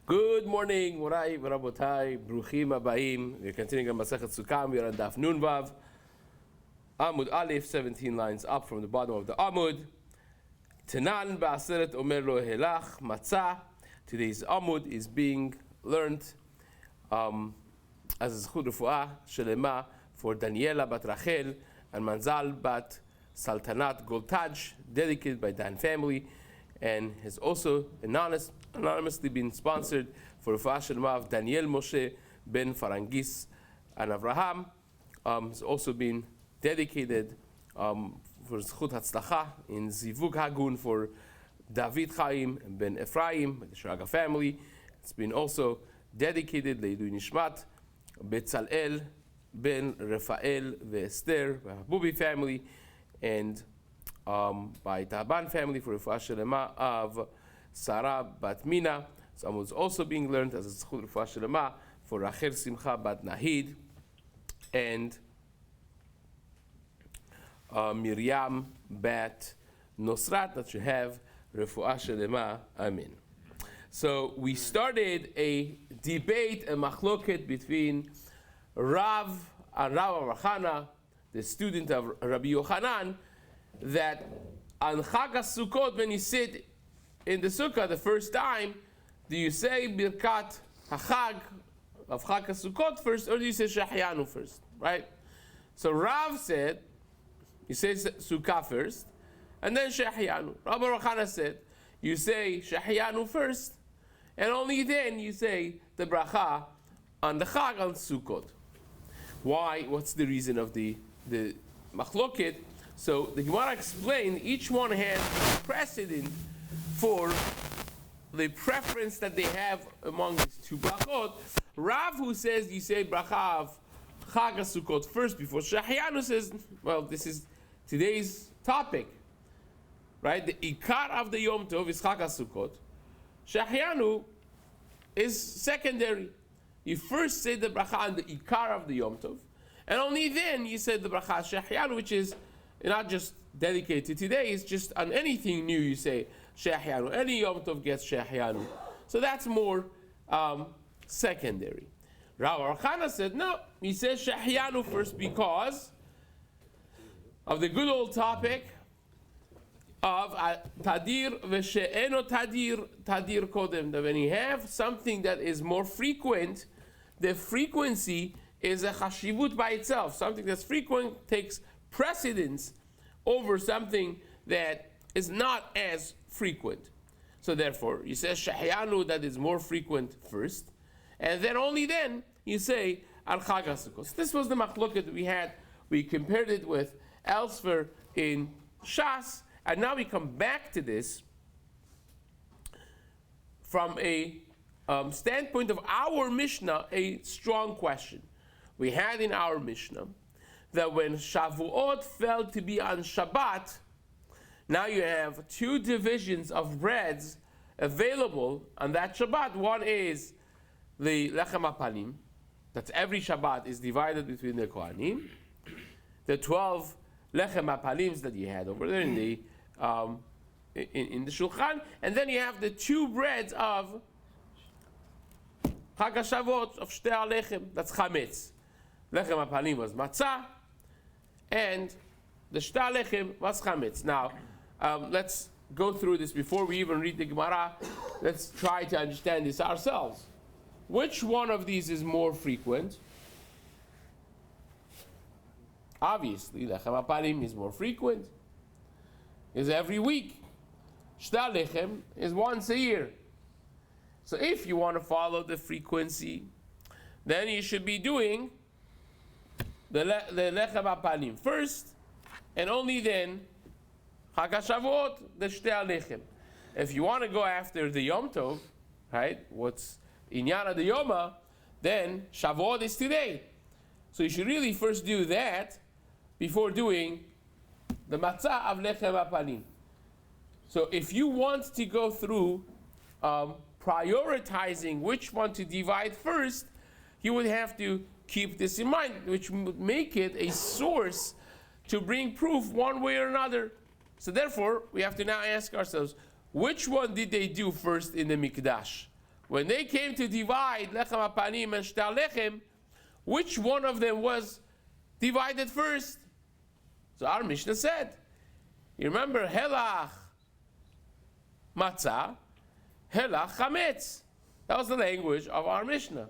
Good morning, Morai v'Rabotai, Bruchim Abayim. We're continuing on Masechet Succah. We are on Daf Nun Vav, Amud Aleph, 17 lines up from the bottom of the Amud. Tanan ba'aseret omer lo helach matzah. Today's Amud is being learned as a zchut refuah shelema for Daniela bat Rachel and Manzal bat Saltanat Goltaj, dedicated by Dan family, and has also anonymously been sponsored for refuah shelema of Daniel Moshe ben Farangis and Avraham. Has also been dedicated for zchut hatzlacha in Zivug Hagun for David Chaim ben Ephraim, the Shraga family. It's been also dedicated Leidu Nishmat Betzalel ben Rafael ve'Esther, Bubi family, and by Taban family for refuah shelema of Sarah bat Mina. Some was also being learned as a zchut refuah shelema for Rachel Simcha bat Nahid and Miriam bat Nosrat, that you have refuah shelema. Amen. So we started a debate, a machloket between Rav and Rav Archana, the student of Rabbi Yochanan, that on Chag HaSukkot, when you sit in the sukkah the first time, do you say Birkat HaChag of Chag HaSukkot first, or do you say Shehyanu first, right? So Rav said, you say Sukkah first, and then Shehyanu. Rabbi Archana said, you say Shehyanu first, and only then you say the bracha on the Chag on Sukkot. Why? What's the reason of the machloket? So the Gemara explained each one has precedent for the preference that they have among these two brachot. Rav, who says you say bracha of Chag HaSukkot first before Shehyanu, says, well, this is today's topic, right? The ikar of the Yom Tov is Chag HaSukkot. Shehyanu is secondary. You first say the bracha on the ikar of the Yom Tov, and only then you say the bracha Shehyanu, which is not just dedicated to today, it's just on anything new you say Shehyanu. Any Yom Tov gets Shehyanu. So that's more secondary. Rav Archana said, no, he says Shehyanu first because of the good old topic of Tadir v'she'eno Tadir kodem. That when you have something that is more frequent, the frequency is a chashivut by itself. Something that's frequent takes precedence over something that is not as frequent. So therefore, you say Shehyanu, that is more frequent first, and then only then you say Al Chag HaSukkot. This was the machloket we had. We compared it with elsewhere in Shas, and now we come back to this from a standpoint of our Mishnah, a strong question. We had in our Mishnah that when Shavuot fell to be on Shabbat, now you have two divisions of breads available on that Shabbat. One is the Lechem HaPanim, that's every Shabbat is divided between the Kohanim. The 12 Lechem HaPanims that you had over there in the Shulchan, and then you have the two breads of Chag HaShavuot, of Shtei HaLechem, that's Chametz. Lechem HaPanim was Matzah, and the Shtei HaLechem was Chametz. Now, let's go through this before we even read the Gemara. Let's try to understand this ourselves. Which one of these is more frequent? Obviously, Lechem HaPanim is more frequent. Is every week. Shtei HaLechem is once a year. So if you want to follow the frequency, then you should be doing the Lechem HaPanim first, and only then Chag HaShavuot, the Shtei HaLechem. If you want to go after the Yom Tov, right, what's Inyana the Yoma, then Shavuot is today. So you should really first do that before doing the Matzah of Lechem HaPanim. So if you want to go through prioritizing which one to divide first, you would have to keep this in mind, which would make it a source to bring proof one way or another. So therefore, we have to now ask ourselves, which one did they do first in the Mikdash? when they came to divide lechem hapanim and shtar lechem, which one of them was divided first? So our Mishnah said, you remember, helach matzah, helach chametz. That was the language of our Mishnah.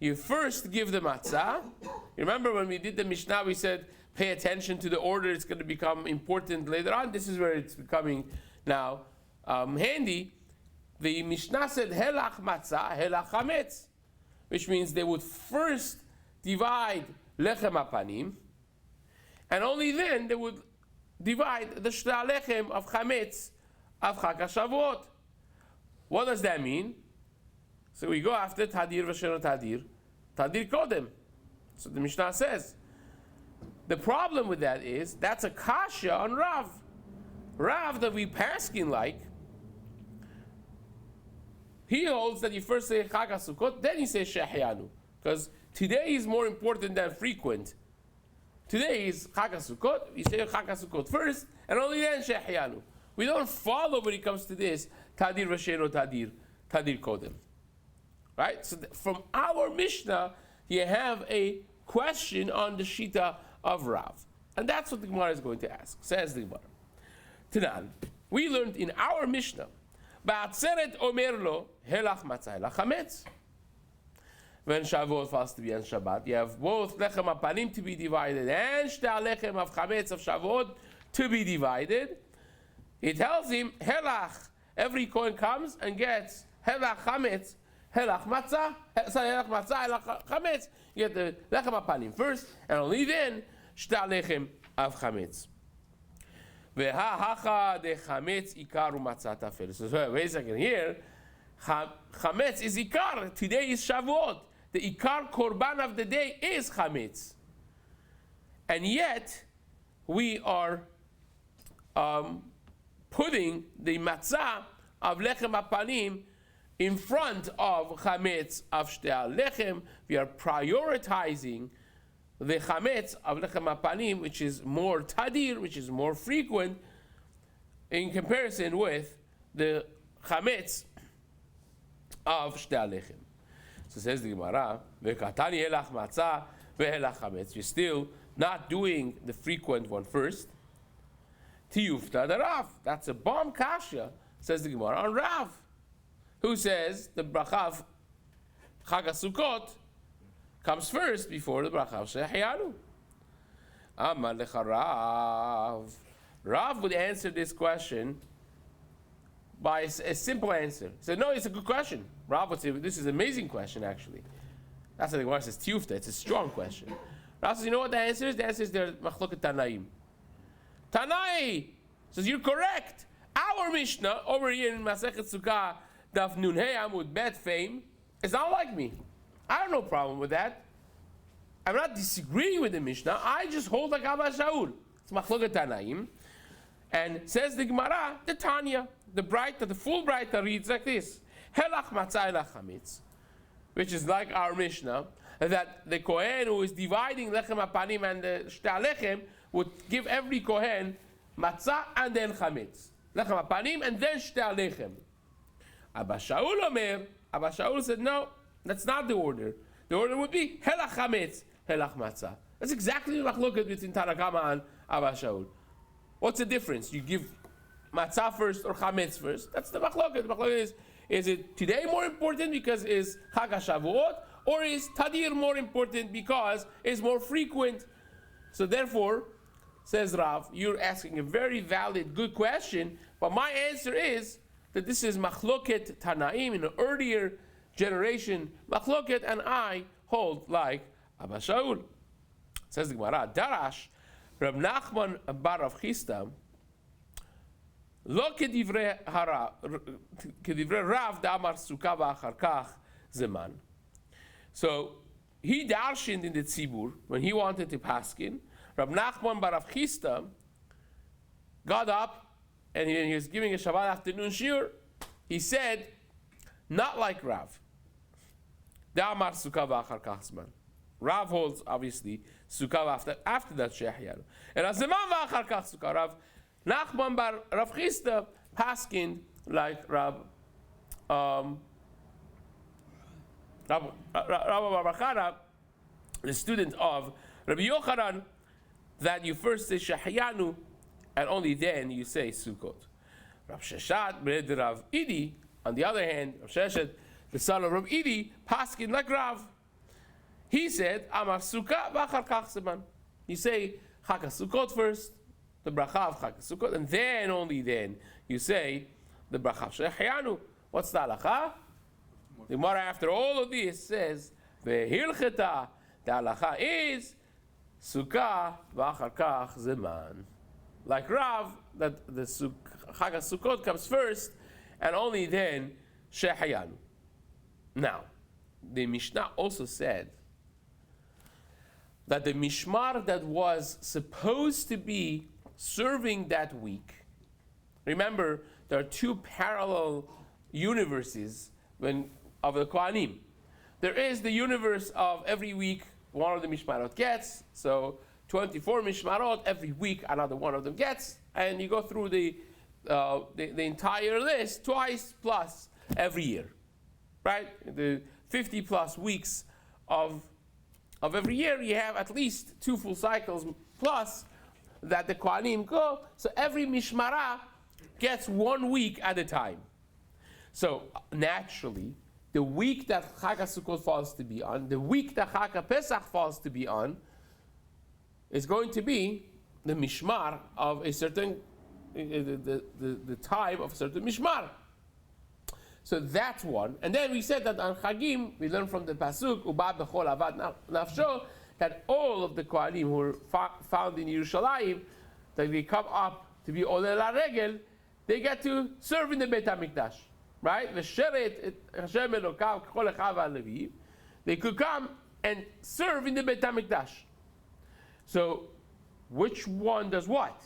You first give the matzah. You remember when we did the Mishnah, we said, pay attention to the order, it's going to become important later on. This is where it's becoming now handy. The Mishnah said, helach matzah, helach chametz, which means they would first divide lechem hapanim, and only then they would divide the shtar lechem of chametz of Chag HaShavuot. What does that mean? So we go after tadir v'sheno tadir, tadir kodem. So the Mishnah says. The problem with that is, that's a kasha on Rav. Rav that we paskin like, he holds that you first say Chag HaSukkot, then you say Shehyanu. Because today is more important than frequent. Today is Chag HaSukkot, you say Chag HaSukkot first, and only then Shehyanu. We don't follow when it comes to this, Tadir Vasheno Tadir, Tadir Kodem. Right? So from our Mishnah, you have a question on the Shita of Rav. And that's what the Gemara is going to ask. Says the Gemara. Tanan, we learned in our Mishnah, Ba'atzeret omer lo, helach matzah, helach chametz. When Shavuot falls to be on Shabbat, you have both lechem hapanim to be divided and shtar lechem of chametz of Shavuot to be divided. He tells him, helach, every coin comes and gets helach chametz, helach matzah, helach chametz. You get the lechem hapanim first, and only then shtar lechem of chametz. Ve'ha de chametz ikaru matzah tafel. So wait a second here. Chametz is ikar. Today is Shavuot. The ikar korban of the day is chametz. And yet, we are putting the matzah of lechem hapanim in front of chametz of shtar lechem. We are prioritizing the chametz of lechem hapanim, which is more tadir, which is more frequent, in comparison with the chametz of shtar lechem. So says the Gemara, "Vekatani helach matzah vehelach chametz." You're still not doing the frequent one first. Tiyufta the Rav. That's a bomb kasha, says the Gemara on Rav, who says the bracha of Chag HaSukkot comes first before the bracha of Shehyanu. Amar lecha Rav. Rav would answer this question by a simple answer. He said, no, it's a good question. Rav would say, this is an amazing question, actually. That's what the Gemara says, tiyufta, it's a strong question. Rav says, you know what the answer is? The answer is they're machloket Tanaim. Tanai says, you're correct. Our Mishnah, over here in Masechet Succah, Daf Nun Hey Amud Bet Fame, is not like me. I have no problem with that. I'm not disagreeing with the Mishnah. I just hold like Abba Shaul. It's machloket Tanaim. And says the Gemara, the Tanya, the Braita, the full Braita reads like this: Helach matzah helach chametz, which is like our Mishnah, that the Kohen who is dividing lechem hapanim and the shtar lechem would give every Kohen matzah and then chametz, lechem hapanim and then shtar lechem. Abba Shaul Omer, Abba Shaul said, no, that's not the order. The order would be helach chametz, helach matzah. That's exactly the machloket between Tanna Kama and Abba Shaul. What's the difference? You give matzah first or chametz first? That's the machloket. The machloket is it today more important because is Chag HaShavuot, or is Tadir more important because it's more frequent? So therefore, says Rav, you're asking a very valid, good question, but my answer is that this is machloket Tanaim in an earlier generation, machloket, and I hold like Abba Shaul. Says the Gemara, Darash, Rab Nachman bar Rav Chisda, lo kedivrei Rav da'amar Sukkah v'achar kach zeman. So he darshened in the tzibur when he wanted to paskin. Rab Nachman bar Rav Chisda got up and he was giving a Shabbat afternoon shiur. He said, not like Rav. Da'amar Sukkah v'achar kach zeman. Rav holds, obviously, Sukkah after that Shehyanu. And as Zeman v'achar kach Sukkah, Rav Nachman bar Rav Chisda paskind like Rav Rabbi Bar Chana, the student of Rabbi Yochanan, that you first say Shehayanu, and only then you say Sukkot. Rav Sheshet, Bred Rav Idi, on the other hand, Rav Sheshet, the son of Rav Idi, Paskin like Rav. He said, Amar Sukkah v'achar kach zeman. You say Chag Sukkot first, the bracha of Chag Sukkot, and then, only then, you say the bracha of Shehayanu. What's the halacha? The Gemara, after all of this, says, V'hilcheta, the halacha is Sukkah v'achar kach zeman. Like Rav, that the Chag Sukkot comes first, and only then Shehayanu. Now, the Mishnah also said that the mishmar that was supposed to be serving that week, remember, there are two parallel universes of the Kohanim. There is the universe of every week one of the mishmarot gets, so 24 mishmarot every week another one of them gets, and you go through the entire list twice plus every year, right? The 50 plus weeks of every year, you have at least 2 full cycles plus that the Kohanim go. So every mishmara gets 1 week at a time. So naturally, the week that Chag Sukkot falls to be on, the week that Chag Pesach falls to be on, is going to be the mishmar of a certain, the time of a certain mishmar. So that's one. And then we said that on Chagim, we learned from the Pasuk, Uba bechol avad nafsho, that all of the Kohanim who were found in Yerushalayim, that they come up to be Oleh LaRegel, they get to serve in the Beit HaMikdash. Right? They could come and serve in the Beit HaMikdash. So, which one does what?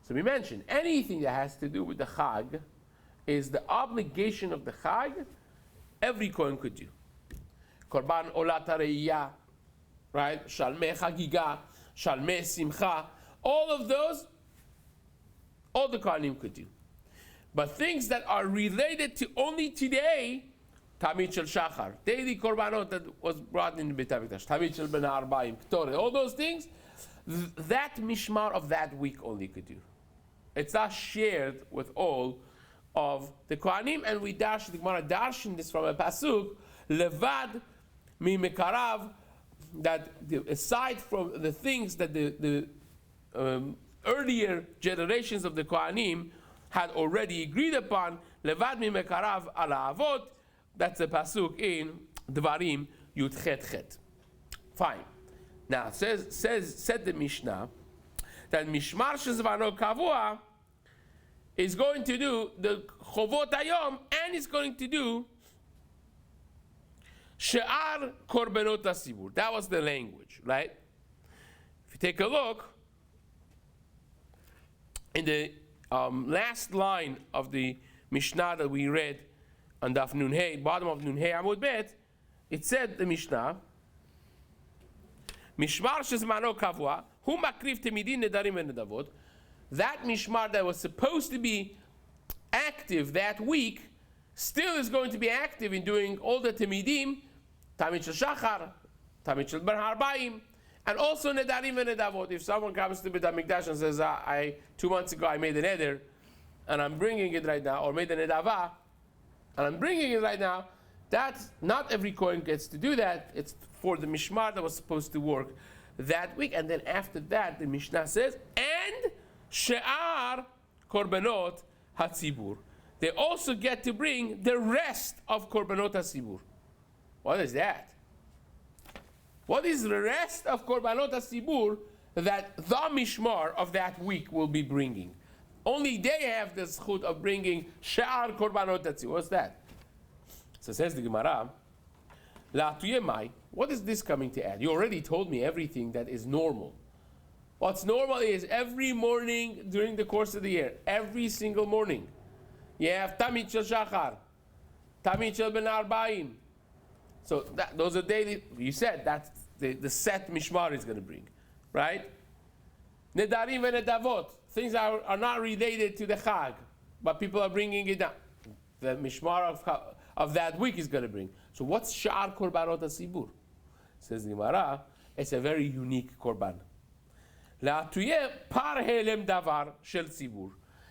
So we mentioned, anything that has to do with the Chag, is the obligation of the Chag, every Kohen could do. Korban Olat HaReiyah, right? Shalmei Chagiga, Shalmei Simcha, all of those, all the Kohanim could do. But things that are related to only today, Tamid Shel Shachar, daily Korbanot that was brought in the Beit HaMikdash, Tamid Shel Ben Arbaim, Ketore, all those things, that Mishmar of that week only could do. It's not shared with all of the Kohanim, and we dash the Gemara darshan this from a pasuk, levad mi mekarav, that aside from the things that the earlier generations of the Kohanim had already agreed upon, levad mi mekarav ala avot, that's a pasuk in Dvarim Yud Chet Chet. Fine. Now said the Mishnah that Mishmar Shezvano Kavua is going to do the Chovot Hayom, and is going to do She'ar Korbanot HaSibur. That was the language, right? If you take a look, in the last line of the Mishnah that we read on Daf Nun Hey, bottom of Nun Hey Amud Bet, it said the Mishnah, Mishmar Shezmano Kavua, Hu Makriv Temidin Nedarim Nedavot. That mishmar that was supposed to be active that week still is going to be active in doing all the temidim, Tamid Shel Shachar, Tamid Shel Ben Harbaim, and also Nedarim and Nedavot. If someone comes to Beit HaMikdash and says, 2 months ago I made a neder, and I'm bringing it right now, or made a nedava, and I'm bringing it right now, that's not every Kohen gets to do that. It's for the mishmar that was supposed to work that week, and then after that, the Mishnah says, and She'ar Korbanot HaTzibur. They also get to bring the rest of Korbanot HaTzibur. What is that? What is the rest of Korbanot HaTzibur that the Mishmar of that week will be bringing? Only they have the zchut of bringing She'ar Korbanot HaTzibur. What's that? So says the Gemara, La'atuyemai, what is this coming to add? You already told me everything that is normal. What's normal is every morning during the course of the year, every single morning, you have Tamid Shel Shachar, Tamid Shel Ben Arbaim. So those are daily, you said that's the set Mishmar is going to bring, right? Nedarim and Nedavot, things are not related to the Chag, but people are bringing it down. The Mishmar of that week he's going to bring. So what's Sha'ar Korbanot HaTzibur? Says the Gemara, it's a very unique Korban. La'atuyeh par helem davar shel tzibur.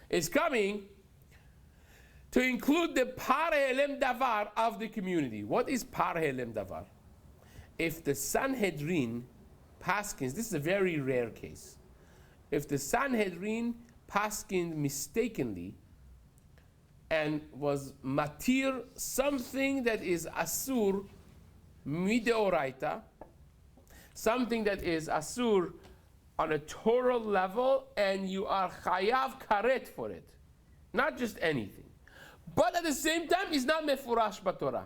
Is coming to include the par helem davar of the community. What is par helem davar? If the Sanhedrin paskins, this is a very rare case. If the Sanhedrin paskined mistakenly and was matir something that is asur mideoraita, something that is asur on a Torah level, and you are chayav karet for it, not just anything. But at the same time, it's not mefurash b'Torah,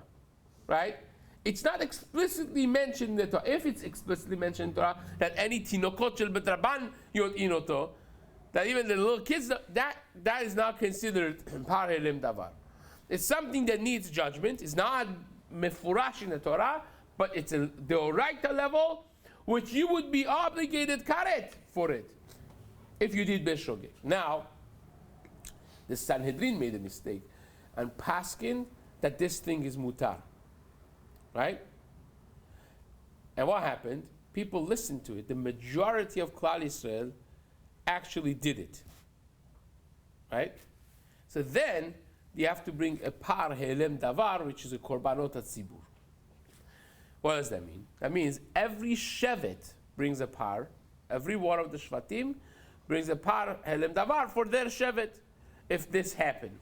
right? It's not explicitly mentioned in the Torah. If it's explicitly mentioned in the Torah that any tinokot shel betraban yot inoto, that even the little kids, that is not considered par helem davar. It's something that needs judgment. It's not mefurash in the Torah, but it's a deoraita level, which you would be obligated karet for it if you did beshogeg. Now, the Sanhedrin made a mistake and paskin that this thing is mutar, right? And what happened? People listened to it. The majority of Klal Yisrael actually did it, right? So then you have to bring a par helem davar, which is a korbanot hatzibur. What does that mean? That means every shevet brings a par. Every one of the shvatim brings a par helem davar for their shevet. If this happened,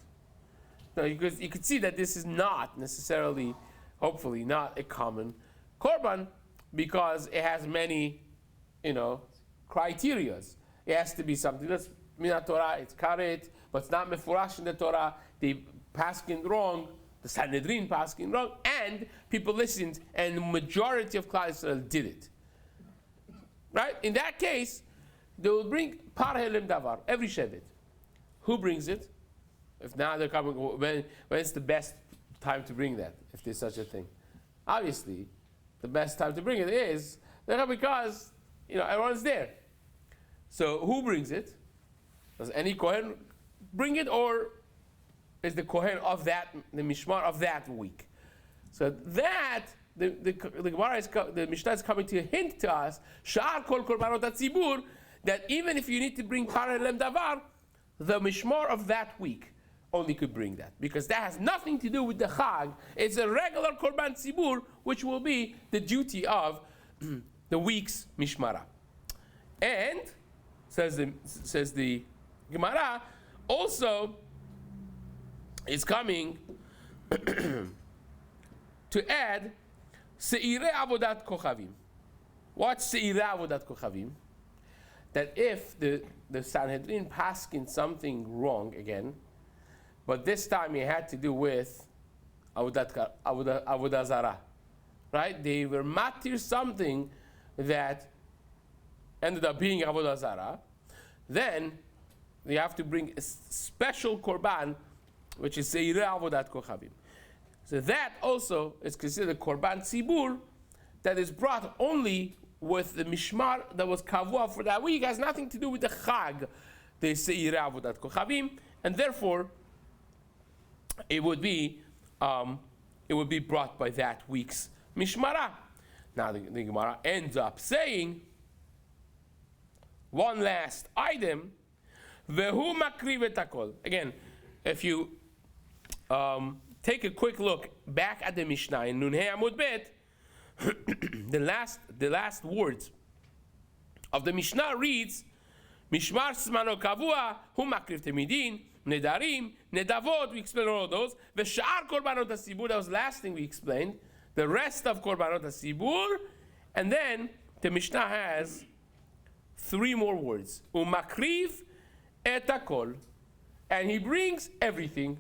now you could see that this is not necessarily, hopefully, not a common korban, because it has many, criterias. It has to be something that's minat Torah. It's karet, but it's not mefurash in the Torah. They paskin wrong. The Sanhedrin paskin wrong, and people listened, and the majority of Klal Yisrael did it. Right? In that case, they will bring par helem davar, every shevet. Who brings it? If now they're coming, when's the best time to bring that, if there's such a thing? Obviously, the best time to bring it is because everyone's there. So who brings it? Does any Kohen bring it, or is the Kohen of the Mishmar of that week? So that, the Mishnah is coming to hint to us, Sha'ar kol korbanot hatzibur, that even if you need to bring par helem davar, the Mishmar of that week only could bring that. Because that has nothing to do with the Chag. It's a regular korban tzibur, which will be the duty of the week's Mishmara. And, says the Gemara, also, is coming to add Se'irei Avodat Kochavim. What's Se'irei Avodat Kochavim? That if the Sanhedrin paskin something wrong again, but this time it had to do with Avodah Zarah, right? They were matir something that ended up being Avodah Zarah, then they have to bring a special korban, which is Seirei Avodat Kochavim. So that also is considered Korban Tzibur, that is brought only with the Mishmar that was Kavua for that week. It has nothing to do with the Chag, the Seirei Avodat Kochavim, and therefore it would be brought by that week's Mishmara. Now the Gemara ends up saying one last item, Vehu makriv et hakol. Again, if you take a quick look back at the Mishnah in Nunhei Amud Bet, the last words of the Mishnah reads, Mishmar smano kavua, hu makriv temidin, nedarim, nedavot, we explained all of those. V'sha'ar korbanot hasibur, that was the last thing we explained. The rest of korbanot hasibur, and then the Mishnah has three more words. Umakriv et hakol, and he brings everything.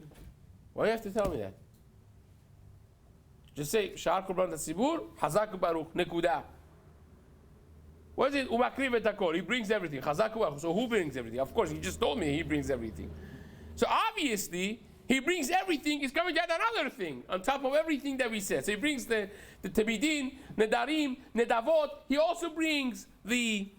Why do you have to tell me that? Just say, Sha'ar korban hatzibur, Hazak Baruch, Nekuda. What is it? Umakriv et hakol. He brings everything. Hazak Baruch. So who brings everything? Of course, he just told me he brings everything. So obviously, he brings everything. He's coming to add another thing on top of everything that we said. So he brings the Tebidin, Nedarim, Nedavot. He also brings the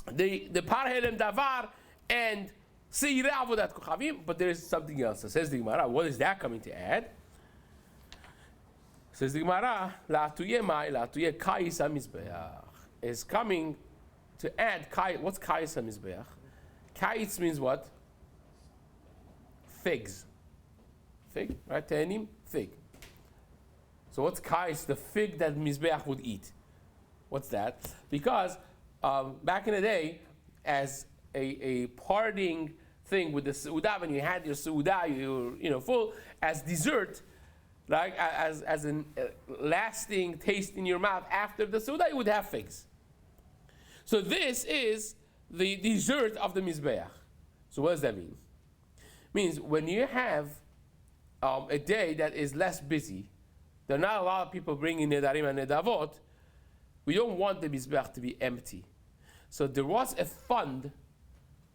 Par Helem Davar and Seirei Avodat Kochavim, but there is something else. So says the Gemara, what is that coming to add? Says the Gemara, la'atuye mai, la'atuye kais hamizbeach, is coming to add kais. What's kais hamizbeach? Kais means what? Figs. Fig, right? Te'anim, fig. So what's kais? The fig that mizbeach would eat. What's that? Because back in the day, as a parting thing with the seudah, when you had your seudah, you were full, as dessert, like as a lasting taste in your mouth after the seudah, you would have figs. So this is the dessert of the mizbeach. So what does that mean? It means when you have a day that is less busy, there are not a lot of people bringing nedarim and nedavot, we don't want the mizbeach to be empty. So there was a fund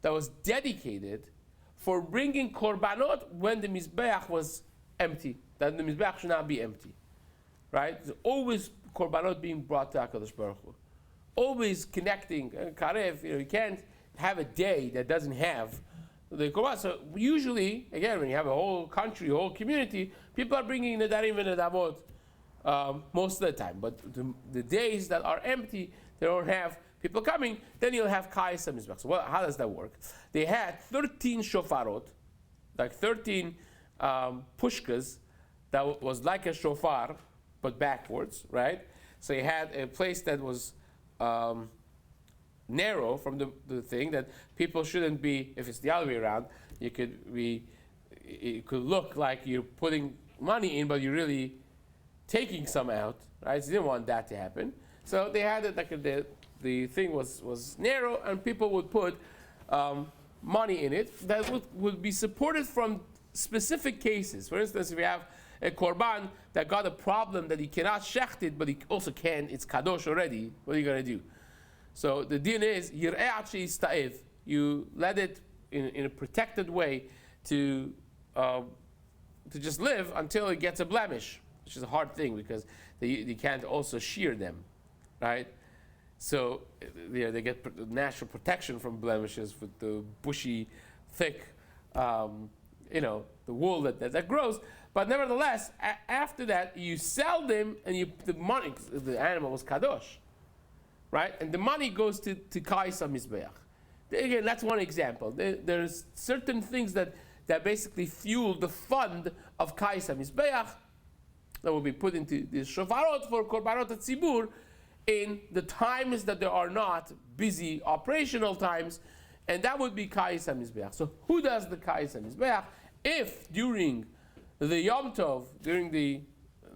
that was dedicated for bringing korbanot when the mizbeach was empty, that the mizbeach should not be empty, right? There's always korbanot being brought to HaKadosh Baruch Hu. Always connecting, karev, you can't have a day that doesn't have the korban. So usually, again, when you have a whole country, a whole community, people are bringing nedarim and nedavot most of the time. But the days that are empty, they don't have people coming, then you'll have kais hamizbeach. So how does that work? They had 13 shofarot, like 13 pushkas, that was like a shofar, but backwards, right? So you had a place that was narrow from the thing, that people shouldn't be, if it's the other way around, it could look like you're putting money in, but you're really taking some out, right? So you didn't want that to happen. So they had it like the thing was narrow, and people would put money in it that would be supported from specific cases. For instance, if you have a korban that got a problem that he cannot shecht it, but he also can, it's kadosh already, what are you going to do? So the din is, you let it in a protected way to just live until it gets a blemish, which is a hard thing because you can't also shear them, right? So they get natural protection from blemishes with the bushy, thick, the wool that grows. But nevertheless, after that, you sell them, and the money, the animal was kadosh, right? And the money goes to kais hamizbeach. Again, that's one example. There's certain things that basically fuel the fund of kais hamizbeach that will be put into the shofarot for korbanot hatzibur in the times that there are not busy operational times, and that would be kais hamizbeach. So who does the kais hamizbeach? If during the Yom Tov, during the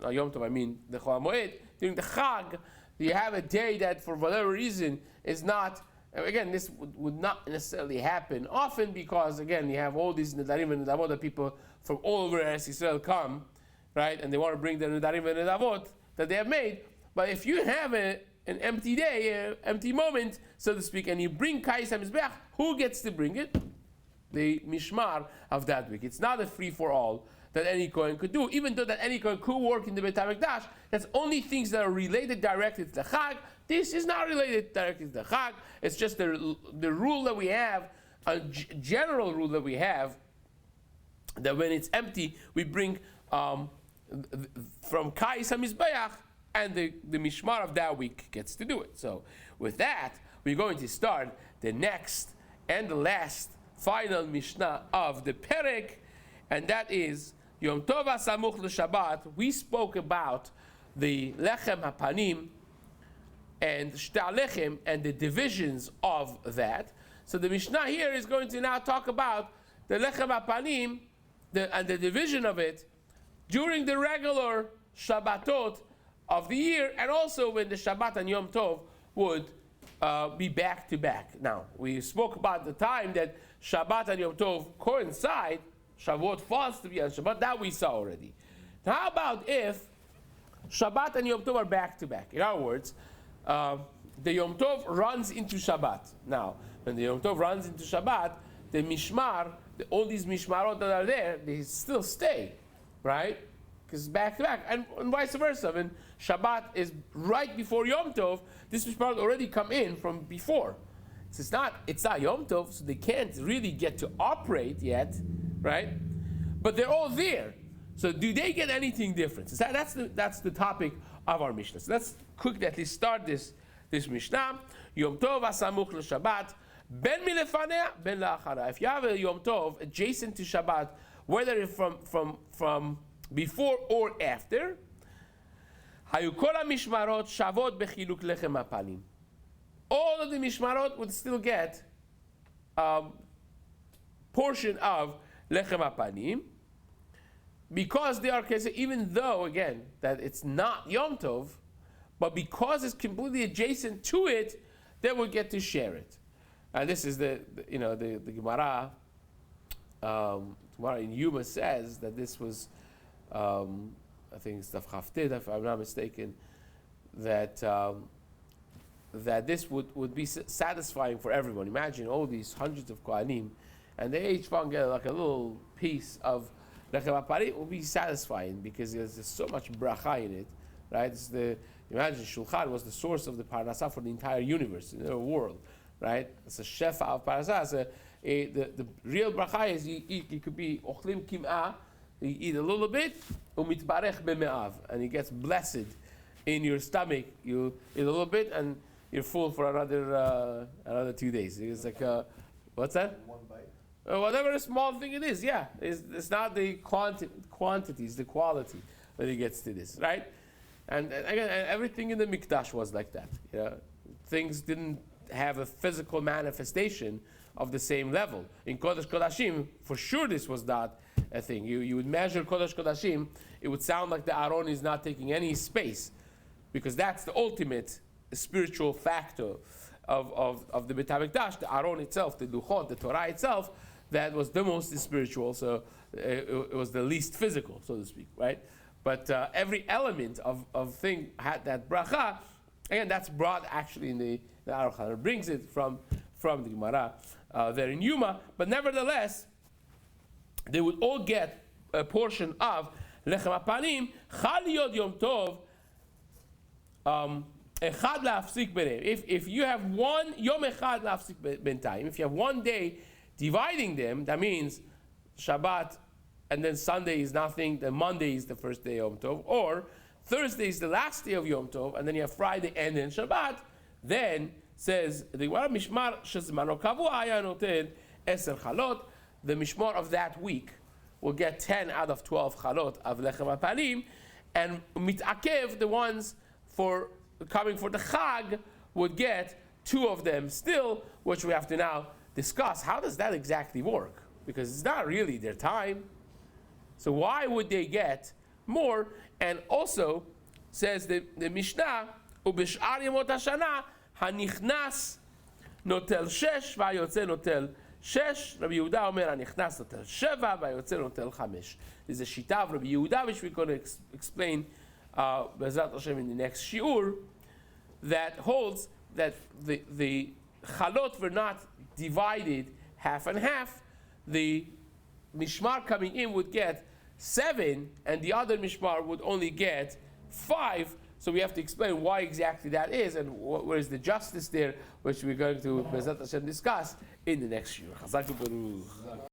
Chol HaMoed, during the Chag, you have a day that for whatever reason is not, again, this would not necessarily happen often, because again, you have all these nedarim and nedavot that people from all over Eretz Yisrael come, right, and they want to bring the nedarim and nedavot that they have made. But if you have an empty day, an empty moment, so to speak, and you bring kais hamizbeach, who gets to bring it? The mishmar of that week. It's not a free-for-all that any Kohen could do, even though that any Kohen could work in the Beit HaMikdash. That's only things that are related directly to the Chag. This is not related directly to the Chag. It's just the rule that we have, a general rule that we have, that when it's empty, we bring from Kais HaMizbeach, and the Mishmar of that week gets to do it. So with that, we're going to start the next and the last final Mishnah of the Perek, and that is Yom Tov Samuch LeShabbat. We spoke about the Lechem HaPanim and Shtar Lechem and the divisions of that. So the Mishnah here is going to now talk about the Lechem HaPanim and the division of it during the regular Shabbatot of the year, and also when the Shabbat and Yom Tov would be back to back. Now, we spoke about the time that Shabbat and Yom Tov coincide. Shavuot falls to be on Shabbat. That we saw already. Now, how about if Shabbat and Yom Tov are back to back? In other words, the Yom Tov runs into Shabbat. Now, when the Yom Tov runs into Shabbat, the Mishmar, all these Mishmarot that are there, they still stay, right? Because it's back to back, and vice versa. When Shabbat is right before Yom Tov, this Mishmarot already come in from before. So it's not Yom Tov, so they can't really get to operate yet, right? But they're all there. So do they get anything different? So that's the topic of our Mishnah. So let's quickly at least start this Mishnah. Yom Tov asamuch l'Shabbat, ben milefanea, ben la'achara. If you have a Yom Tov adjacent to Shabbat, whether it's from before or after, hayu kol mishmarot shavot bechiluk lechem hapanim. All of the mishmarot would still get portion of lechem hapanim, because they are even though again that it's not Yom Tov, but because it's completely adjacent to it, they will get to share it. And this is the Gemara. Gemara in Yuma says that this was, I think it's Daf Chaftid, if I'm not mistaken, that that this would be satisfying for everyone. Imagine all these hundreds of Kohanim, and they each one get like a little piece of lechem hapanim. It will be satisfying because there's so much bracha in it, right? Imagine Shulchan was the source of the parnasah for the entire universe, the world, right? It's a shefa of parnasah. So, the real bracha is you could be ochlim kim'ah, you eat a little bit, umitbarech b'me'av, and it gets blessed in your stomach. You eat a little bit and you're full for another 2 days. It's like what's that? One bite. Whatever a small thing it is, yeah. It's not the quantity, it's the quality when it gets to this, right? And again, everything in the Mikdash was like that. You know? Things didn't have a physical manifestation of the same level. In Kodesh Kodashim, for sure this was not a thing. You would measure Kodesh Kodashim, it would sound like the Aron is not taking any space, because that's the ultimate spiritual factor of the Beit HaMikdash, the Aron itself, the Luchot, the Torah itself, that was the most spiritual, so it was the least physical, so to speak, right? But every element of thing had that bracha. Again, that's brought actually in the Aruch HaNor brings it from the Gemara there in Yuma. But nevertheless, they would all get a portion of lechem hapanim. Chal yod Yom Tov echad la'afsik b'nei. If you have one Yom echad la'afsik b'ntayim, if you have one day dividing them, that means Shabbat, and then Sunday is nothing, then Monday is the first day of Yom Tov, or Thursday is the last day of Yom Tov, and then you have Friday and then Shabbat, then says the Mishmar shezmano kavua haya noten 10 chalot, the Mishmar of that week will get 10 out of 12 chalot of lechem hapanim, and mitakev, the ones for coming for the Chag, would get 2 of them still, which we have to now discuss. How does that exactly work? Because it's not really their time. So why would they get more? And also, says the Mishnah, Ubish'ar Yemot HaShana, Hanichnas notel 6, Vayotze notel 6. Rabbi Yehuda Omer, Hanichnas notel 7, Vayotze notel 5. There's a shita of Rabbi Yehuda, which we're going to explain Be'ezrat Hashem in the next shiur, that holds that the chalot were not divided half and half. The mishmar coming in would get 7, and the other mishmar would only get 5. So we have to explain why exactly that is, and where is the justice there, which we're going to Be'ezrat Hashem discuss in the next shiur.